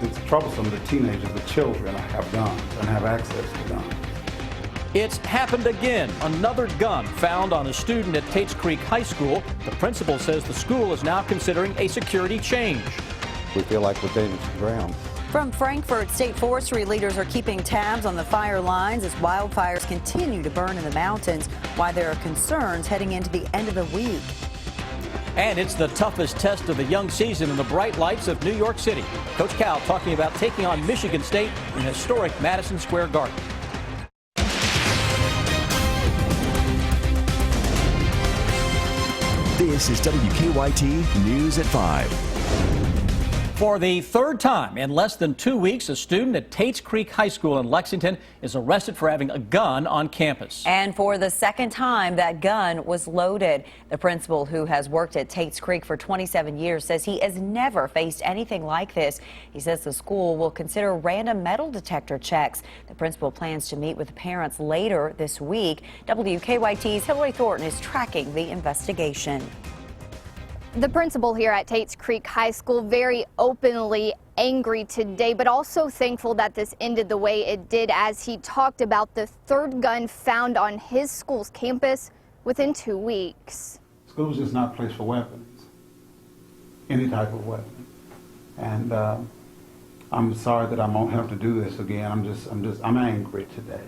It's troublesome that teenagers, the children, have guns and have access to guns. It's happened again. Another gun found on a student at Tates Creek High School. The principal says the school is now considering a security change. We feel like we're gaining some ground. From Frankfort, state forestry leaders are keeping tabs on the fire lines as wildfires continue to burn in the mountains, why there are concerns heading into the end of the week. And it's the toughest test of the young season in the bright lights of New York City. Coach Cal talking about taking on Michigan State in historic Madison Square Garden. This is WKYT News at 5. For the third time in less than 2 weeks, a student at Tates Creek High School in Lexington is arrested for having a gun on campus. And for the second time, that gun was loaded. The principal, who has worked at Tates Creek for 27 years, says he has never faced anything like this. He says the school will consider random metal detector checks. The principal plans to meet with the parents later this week. WKYT's Hillary Thornton is tracking the investigation. The principal here at Tates Creek High School very openly angry today, but also thankful that this ended the way it did, as he talked about the third gun found on his school's campus within 2 weeks. School's just not a place for weapons, any type of weapon. And I'm sorry that I'm gonna have to do this again. I'm angry today,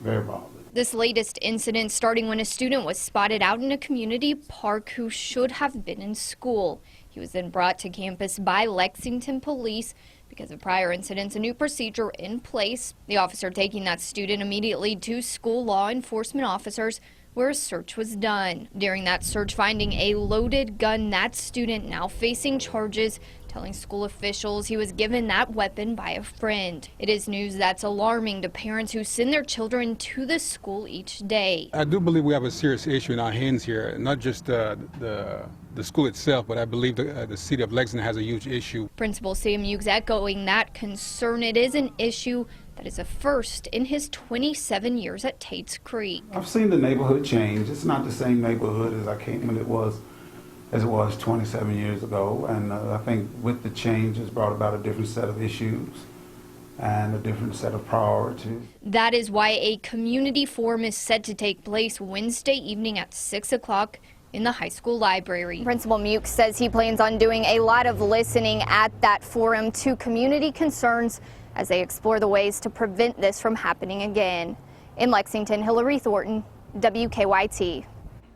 very bothered. This latest incident starting when a student was spotted out in a community park who should have been in school. He was then brought to campus by Lexington police. Because of prior incidents, a new procedure in place. The officer taking that student immediately to school law enforcement officers, where a search was done. During that search, finding a loaded gun, that student now facing charges, telling school officials he was given that weapon by a friend. It is news that's alarming to parents who send their children to the school each day. I do believe we have a serious issue in our hands here, not just the school itself, but I believe the city of Lexington has a huge issue. Principal Sam Hughes echoing that concern. It is an issue that is a first in his 27 years at Tates Creek. I've seen the neighborhood change. It's not the same neighborhood as I came when it was 27 years ago, and I think with the change has brought about a different set of issues and a different set of priorities. That is why a community forum is set to take place Wednesday evening at 6 o'clock in the high school library. Principal Mukes says he plans on doing a lot of listening at that forum to community concerns as they explore the ways to prevent this from happening again. In Lexington, Hillary Thornton, WKYT.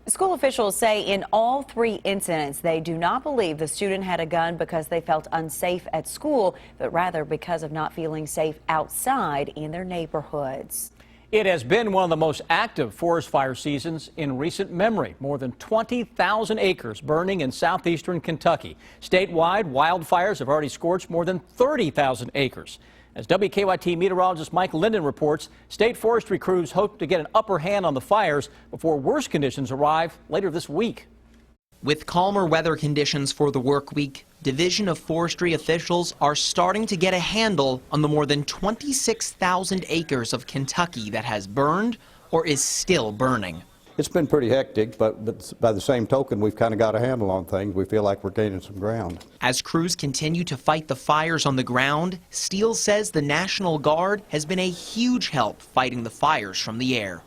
School officials say in all 3 incidents, they do not believe the student had a gun because they felt unsafe at school, but rather because of not feeling safe outside in their neighborhoods. It has been one of the most active forest fire seasons in recent memory. More than 20,000 acres burning in southeastern Kentucky. Statewide, wildfires have already scorched more than 30,000 acres. As WKYT meteorologist Mike Linden reports, state forestry crews hope to get an upper hand on the fires before worse conditions arrive later this week. With calmer weather conditions for the work week, Division of Forestry officials are starting to get a handle on the more than 26,000 acres of Kentucky that has burned or is still burning. It's been pretty hectic, but by the same token, we've kind of got a handle on things. We feel like we're gaining some ground. As crews continue to fight the fires on the ground, Steele says the National Guard has been a huge help fighting the fires from the air.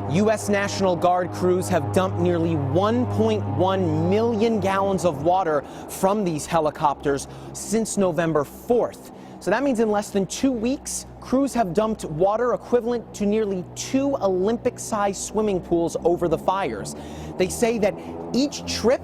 U.S. National Guard crews have dumped nearly 1.1 million gallons of water from these helicopters since November 4th. So that means in less than 2 weeks, crews have dumped water equivalent to nearly 2 Olympic-sized swimming pools over the fires. They say that each trip,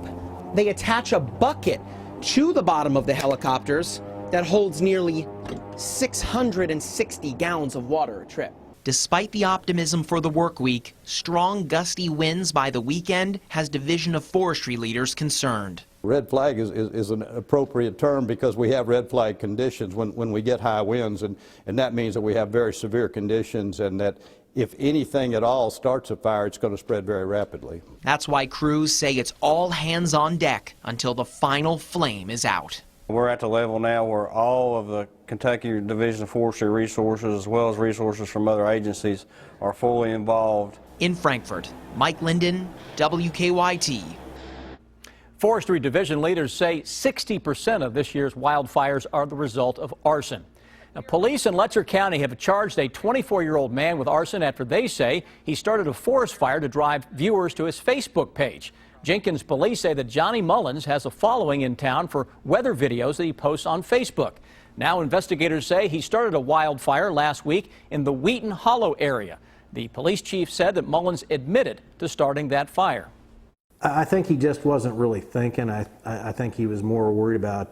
they attach a bucket to the bottom of the helicopters that holds nearly 660 gallons of water a trip. Despite the optimism for the work week, strong gusty winds by the weekend has Division of Forestry leaders concerned. Red flag is an appropriate term because we have red flag conditions when we get high winds, and that means that we have very severe conditions, and that if anything at all starts a fire, it's going to spread very rapidly. That's why crews say it's all hands on deck until the final flame is out. We're at the level now where all of the Kentucky Division of Forestry resources, as well as resources from other agencies, are fully involved. In Frankfort, Mike Linden, WKYT. Forestry Division leaders say 60% of this year's wildfires are the result of arson. Now, police in Letcher County have charged a 24-year-old man with arson after they say he started a forest fire to drive viewers to his Facebook page. Jenkins police say that Johnny Mullins has a following in town for weather videos that he posts on Facebook. Now investigators say he started a wildfire last week in the Wheaton Hollow area. The police chief said that Mullins admitted to starting that fire. I think he just wasn't really thinking. I think he was more worried about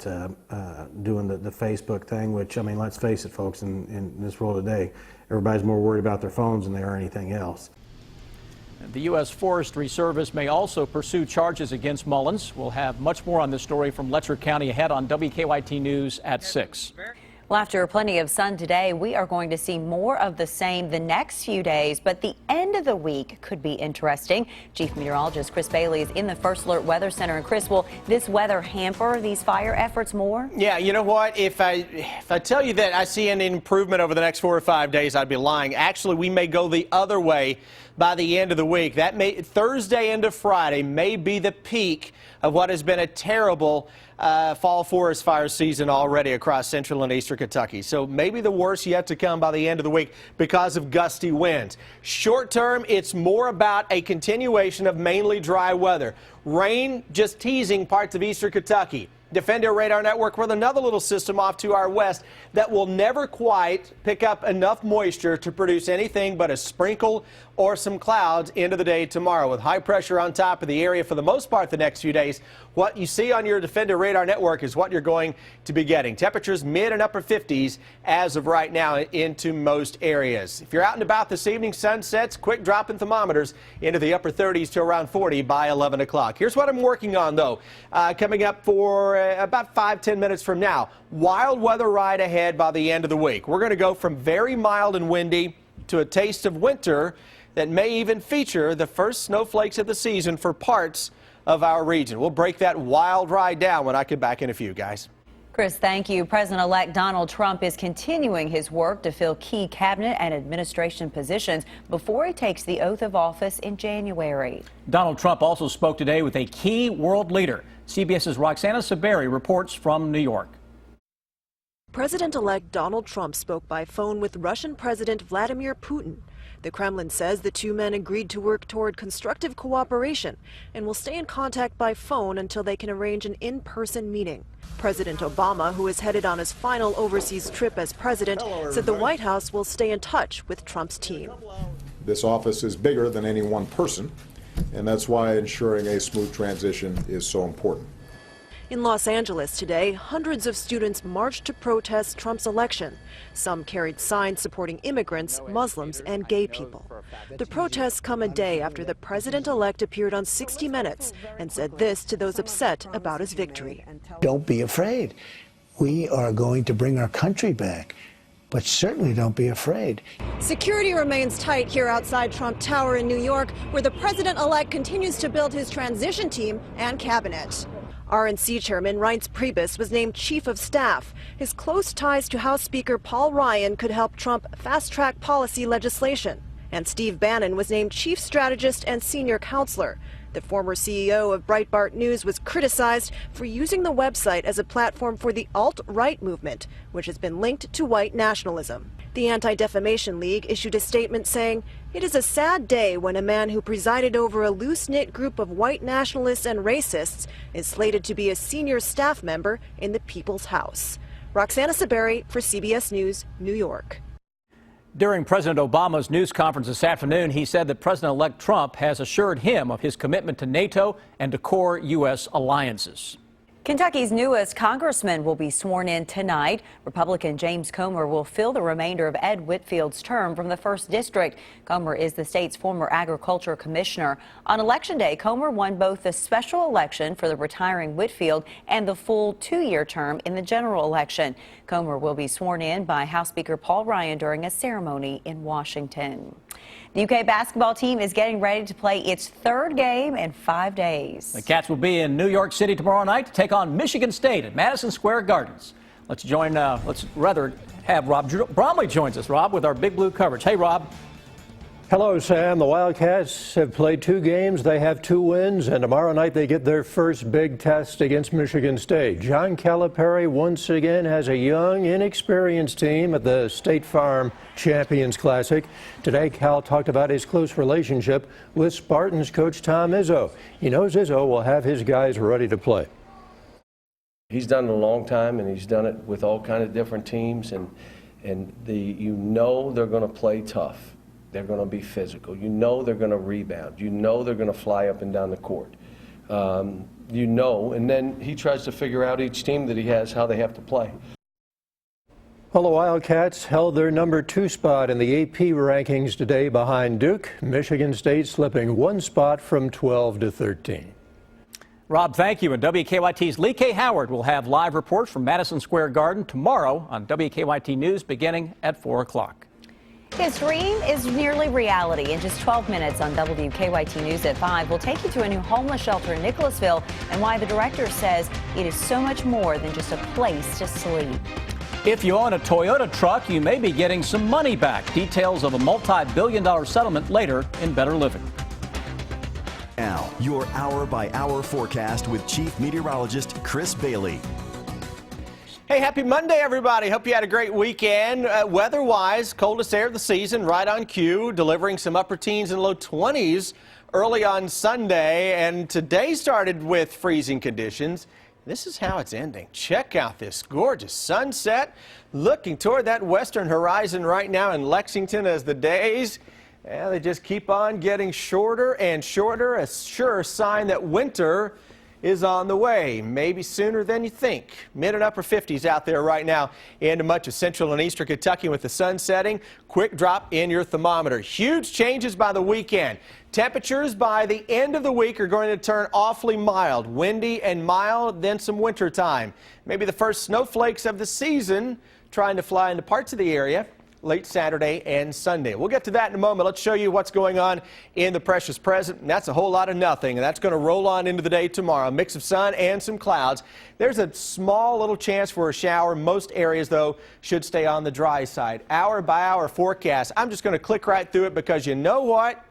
doing the Facebook thing, which, I mean, let's face it, folks, in this world today, everybody's more worried about their phones than they are anything else. The U.S. Forestry Service may also pursue charges against Mullins. We'll have much more on this story from Letcher County ahead on WKYT News at 6. Well, after plenty of sun today, we are going to see more of the same the next few days, but the end of the week could be interesting. Chief Meteorologist Chris Bailey is in the First Alert Weather Center. And Chris, will this weather hamper these fire efforts more? Yeah, you know what? If I tell you that I see an improvement over the next 4 or 5 days, I'd be lying. Actually, we may go the other way by the end of the week. Thursday into Friday may be the peak of what has been a terrible fall forest fire season already across central and eastern Kentucky. So maybe the worst yet to come by the end of the week because of gusty winds. Short term, it's more about a continuation of mainly dry weather. Rain just teasing parts of eastern Kentucky. Defender radar network with another little system off to our west that will never quite pick up enough moisture to produce anything but a sprinkle or some clouds into the day tomorrow. With high pressure on top of the area for the most part the next few days, what you see on your Defender radar network is what you're going to be getting. Temperatures mid and upper 50s as of right now into most areas. If you're out and about this evening, sun sets, quick drop in thermometers into the upper 30s to around 40 by 11 o'clock. Here's what I'm working on, though, coming up for about 5-10 minutes from now. Wild weather ride ahead by the end of the week. We're going to go from very mild and windy to a taste of winter that may even feature the first snowflakes of the season for parts of our region. We'll break that wild ride down when I get back in a few, guys. Chris, thank you. President-elect Donald Trump is continuing his work to fill key cabinet and administration positions before he takes the oath of office in January. Donald Trump also spoke today with a key world leader. CBS's Roxana Saberi reports from New York. President-elect Donald Trump spoke by phone with Russian President Vladimir Putin. The Kremlin says the two men agreed to work toward constructive cooperation and will stay in contact by phone until they can arrange an in-person meeting. President Obama, who is headed on his final overseas trip as president, said the White House will stay in touch with Trump's team. This office is bigger than any one person, and that's why ensuring a smooth transition is so important. In Los Angeles today, hundreds of students marched to protest Trump's election. Some carried signs supporting immigrants, Muslims, and gay people. The protests come a day after the president-elect appeared on 60 Minutes and said this to those upset about his victory. Don't be afraid. We are going to bring our country back. But certainly don't be afraid. Security remains tight here outside Trump Tower in New York, where the president-elect continues to build his transition team and cabinet. RNC Chairman Reince Priebus was named Chief of Staff. His close ties to House Speaker Paul Ryan could help Trump fast-track policy legislation. And Steve Bannon was named Chief Strategist and Senior Counselor. The former CEO of Breitbart News was criticized for using the website as a platform for the alt-right movement, which has been linked to white nationalism. The Anti-Defamation League issued a statement saying, "It is a sad day when a man who presided over a loose-knit group of white nationalists and racists is slated to be a senior staff member in the People's House." Roxana Saberi for CBS News, New York. During President Obama's news conference this afternoon, he said that President-elect Trump has assured him of his commitment to NATO and to core U.S. alliances. Kentucky's newest congressman will be sworn in tonight. Republican James Comer will fill the remainder of Ed Whitfield's term from the 1st District. Comer is the state's former agriculture commissioner. On Election Day, Comer won both the special election for the retiring Whitfield and the full 2-year term in the general election. Comer will be sworn in by House Speaker Paul Ryan during a ceremony in Washington. The UK basketball team is getting ready to play its 3rd game in 5 days. The Cats will be in New York City tomorrow night to take on Michigan State at Madison Square Gardens. Let's have Rob Bromley joins us, Rob, with our Big Blue coverage. Hey, Rob. Hello, Sam. The Wildcats have played 2 games. They have 2 wins, and tomorrow night they get their first big test against Michigan State. John Calipari once again has a young, inexperienced team at the State Farm Champions Classic. Today, Cal talked about his close relationship with Spartans coach Tom Izzo. He knows Izzo will have his guys ready to play. He's done it a long time, and he's done it with all kinds of different teams, and you know they're going to play tough. They're going to be physical. You know they're going to rebound. You know they're going to fly up and down the court. You know, and then he tries to figure out each team that he has how they have to play. Well, the Wildcats held their number 2 spot in the AP rankings today behind Duke. Michigan State slipping 1 spot from 12 to 13. Rob, thank you. And WKYT's Lee K. Howard will have live reports from Madison Square Garden tomorrow on WKYT News beginning at 4 o'clock. His dream is nearly reality. In just 12 minutes on WKYT News at 5, we'll take you to a new homeless shelter in Nicholasville and why the director says it is so much more than just a place to sleep. If you own a Toyota truck, you may be getting some money back. Details of a multi-billion-dollar settlement later in Better Living. Now, your hour-by-hour forecast with Chief Meteorologist Chris Bailey. Hey, happy Monday, everybody. Hope you had a great weekend. Weather-wise, coldest air of the season, right on cue, delivering some upper teens and low 20s early on Sunday. And today started with freezing conditions. This is how it's ending. Check out this gorgeous sunset. Looking toward that western horizon right now in Lexington as the days, they just keep on getting shorter and shorter. A sure sign that winter is on the way, maybe sooner than you think. Mid and upper 50s out there right now into much of central and eastern Kentucky with the sun setting. Quick drop in your thermometer. Huge changes by the weekend. Temperatures by the end of the week are going to turn awfully mild. Windy and mild, then some winter time. Maybe the first snowflakes of the season trying to fly into parts of the area late Saturday and Sunday. We'll get to that in a moment. Let's show you what's going on in the precious present. And that's a whole lot of nothing, and that's going to roll on into the day tomorrow. A mix of sun and some clouds. There's a small little chance for a shower. Most areas, though, should stay on the dry side. Hour by hour forecast. I'm just going to click right through it because you know what?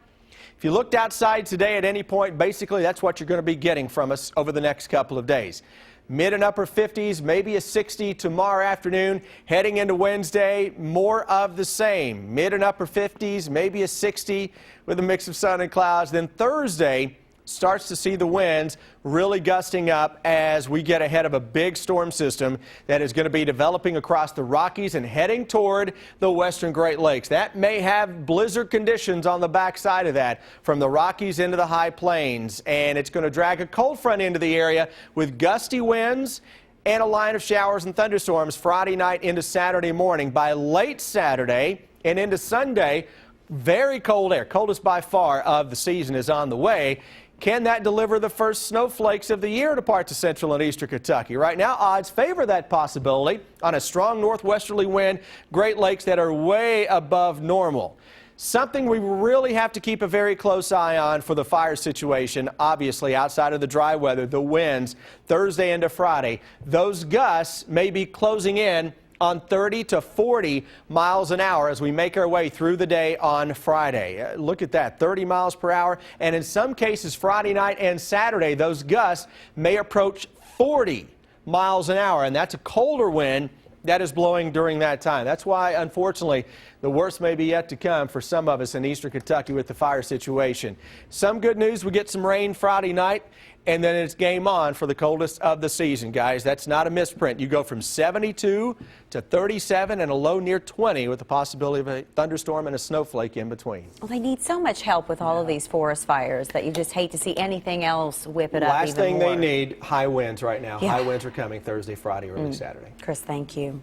If you looked outside today at any point, basically that's what you're going to be getting from us over the next couple of days. Mid and upper 50s, maybe a 60 tomorrow afternoon. Heading into Wednesday, more of the same. Mid and upper 50s, maybe a 60 with a mix of sun and clouds. Then Thursday starts to see the winds really gusting up as we get ahead of a big storm system that is going to be developing across the Rockies and heading toward the western Great Lakes. That may have blizzard conditions on the backside of that from the Rockies into the high plains, and it's going to drag a cold front into the area with gusty winds and a line of showers and thunderstorms Friday night into Saturday morning. By late Saturday and into Sunday, very cold air, coldest by far of the season, is on the way. Can that deliver the first snowflakes of the year to parts of central and eastern Kentucky? Right now, odds favor that possibility on a strong northwesterly wind, Great Lakes that are way above normal. Something we really have to keep a very close eye on for the fire situation, obviously, outside of the dry weather, the winds, Thursday into Friday. Those gusts may be closing in on 30 to 40 miles an hour as we make our way through the day on Friday. Look at that, 30 miles per hour. And in some cases, Friday night and Saturday, those gusts may approach 40 miles an hour. And that's a colder wind that is blowing during that time. That's why, unfortunately, the worst may be yet to come for some of us in eastern Kentucky with the fire situation. Some good news, we get some rain Friday night, and then it's game on for the coldest of the season, guys. That's not a misprint. You go from 72 to 37 and a low near 20 with the possibility of a thunderstorm and a snowflake in between. Well, they need so much help with all of these forest fires that you just hate to see anything else whip it up Last even thing more. they need, high winds right now. Yeah. High winds are coming Thursday, Friday, early Saturday. Chris, thank you.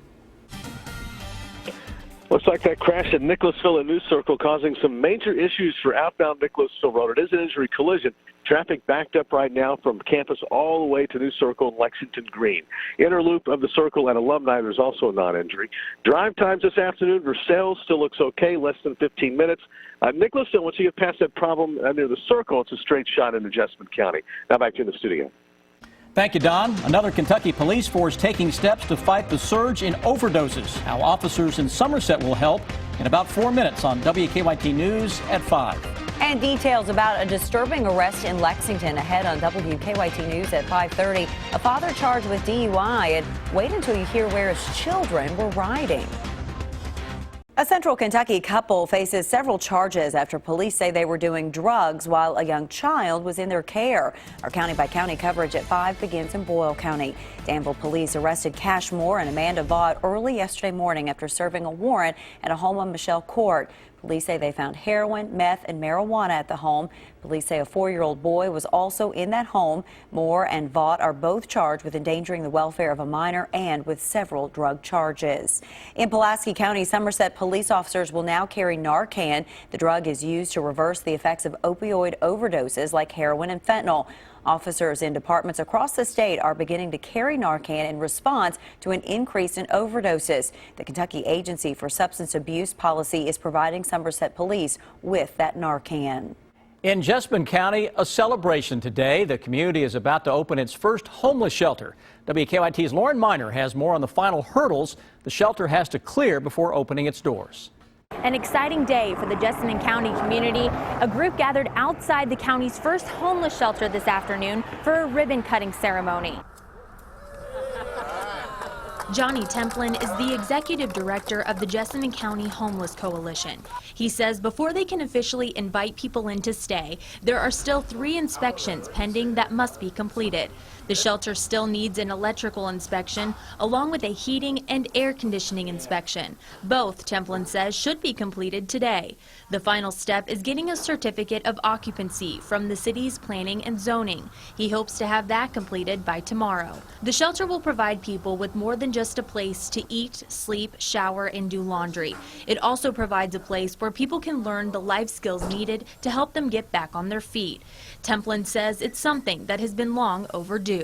Looks like that crash at Nicholasville and New Circle causing some major issues for outbound Nicholasville Road. It is an injury collision. Traffic backed up right now from campus all the way to New Circle and Lexington Green. Inner loop of the Circle and Alumni, there's also a non-injury. Drive times this afternoon, Versailles still looks okay, less than 15 minutes. Nicholasville, once you get past that problem near the Circle, it's a straight shot into Jessamine County. Now back to you in the studio. Thank you, Don. Another Kentucky police force taking steps to fight the surge in overdoses. How officers in Somerset will help in in about 4 minutes on WKYT News at 5. And details about a disturbing arrest in Lexington ahead on WKYT News at 5:30. A father charged with DUI, and wait until you hear where his children were riding. A Central Kentucky couple faces several charges after police say they were doing drugs while a young child was in their care. Our county-by-county coverage at 5 begins in Boyle County. Danville police arrested Cash Moore and Amanda Vaught early yesterday morning after serving a warrant at a home on Michelle Court. Police say they found heroin, meth, and marijuana at the home. Police say a 4-year-old boy was also in that home. Moore and Vaught are both charged with endangering the welfare of a minor and with several drug charges. In Pulaski County, Somerset police officers will now carry Narcan. The drug is used to reverse the effects of opioid overdoses like heroin and fentanyl. Officers in departments across the state are beginning to carry Narcan in response to an increase in overdoses. The Kentucky Agency for Substance Abuse Policy is providing Somerset Police with that Narcan. In Jessamine County, a celebration today. The community is about to open its first homeless shelter. WKYT's Lauren Miner has more on the final hurdles the shelter has to clear before opening its doors. An exciting day for the Jessamine County community. A group gathered outside the county's first homeless shelter this afternoon for a ribbon cutting ceremony. Johnny Templin is the executive director of the Jessamine County Homeless Coalition. He says before they can officially invite people in to stay, there are still 3 inspections pending that must be completed. The shelter still needs an electrical inspection along with a heating and air conditioning inspection. Both, Templin says, should be completed today. The final step is getting a certificate of occupancy from the city's planning and zoning. He hopes to have that completed by tomorrow. The shelter will provide people with more than just a place to eat, sleep, shower, and do laundry. It also provides a place where people can learn the life skills needed to help them get back on their feet. Templin says it's something that has been long overdue.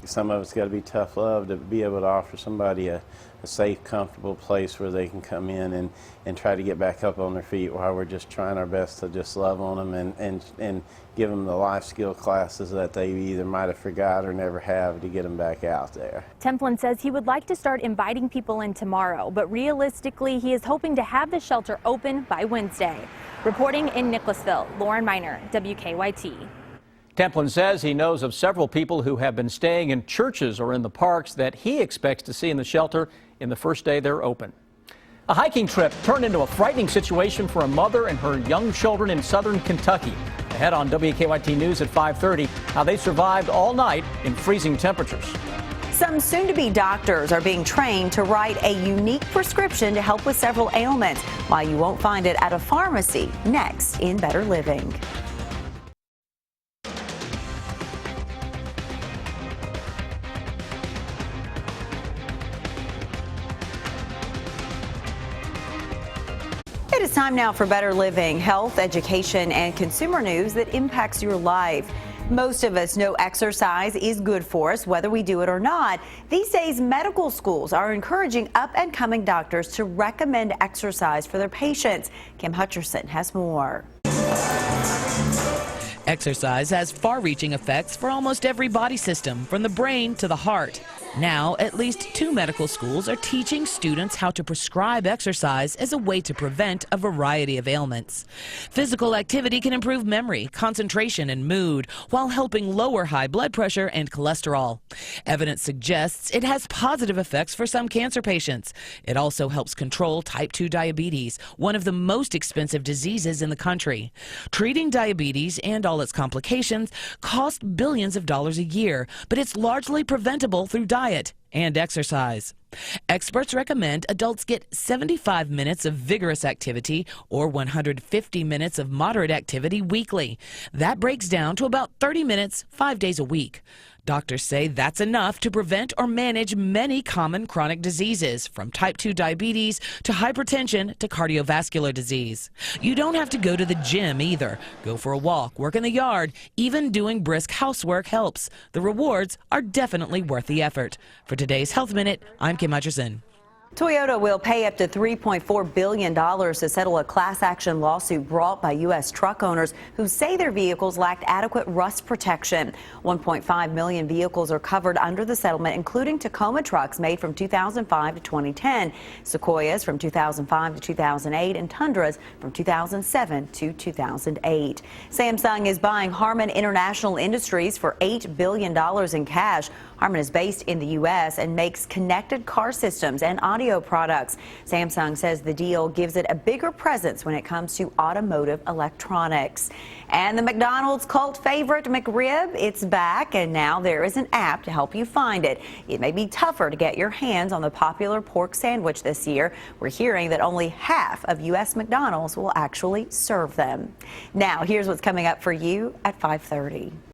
Some of it's got to be tough love to be able to offer somebody a safe, comfortable place where they can come in and try to get back up on their feet while we're just trying our best to just love on them and give them the life skill classes that they either might have forgot or never have to get them back out there. Templin says he would like to start inviting people in tomorrow, but realistically he is hoping to have the shelter open by Wednesday. Reporting in Nicholasville, Lauren Miner, WKYT. Templin says he knows of several people who have been staying in churches or in the parks that he expects to see in the shelter in the first day they're open. A hiking trip turned into a frightening situation for a mother and her young children in southern Kentucky. Ahead on WKYT News at 5:30, how they survived all night in freezing temperatures. Some soon-to-be doctors are being trained to write a unique prescription to help with several ailments. Why you won't find it at a pharmacy, next in Better Living. It is time now for Better Living, health, education, and consumer news that impacts your life. Most of us know exercise is good for us, whether we do it or not. These days, medical schools are encouraging up-and-coming doctors to recommend exercise for their patients. Kim Hutcherson has more. Exercise has far-reaching effects for almost every body system, from the brain to the heart. Now, at least 2 medical schools are teaching students how to prescribe exercise as a way to prevent a variety of ailments. Physical activity can improve memory, concentration, and mood, while helping lower high blood pressure and cholesterol. Evidence suggests it has positive effects for some cancer patients. It also helps control type 2 diabetes, one of the most expensive diseases in the country. Treating diabetes and all its complications cost billions of dollars a year, but it's largely preventable through diet and exercise. Experts recommend adults get 75 minutes of vigorous activity or 150 minutes of moderate activity weekly. That breaks down to about 30 minutes 5 days a week. Doctors say that's enough to prevent or manage many common chronic diseases, from type 2 diabetes to hypertension to cardiovascular disease. You don't have to go to the gym either. Go for a walk, work in the yard, even doing brisk housework helps. The rewards are definitely worth the effort. For today's Health Minute, I'm Kim Hutcherson. Toyota will pay up to $3.4 billion to settle a class action lawsuit brought by U.S. truck owners who say their vehicles lacked adequate rust protection. 1.5 million vehicles are covered under the settlement, including Tacoma trucks made from 2005 to 2010, Sequoias from 2005 to 2008, and Tundras from 2007 to 2008. Samsung is buying Harman International Industries for $8 billion in cash. Harman is based in the U.S. and makes connected car systems and audio products. Samsung says the deal gives it a bigger presence when it comes to automotive electronics. And the McDonald's cult favorite McRib, it's back, and now there is an app to help you find it. It may be tougher to get your hands on the popular pork sandwich this year. We're hearing that only half of U.S. McDonald's will actually serve them. Now, here's what's coming up for you at 5:30.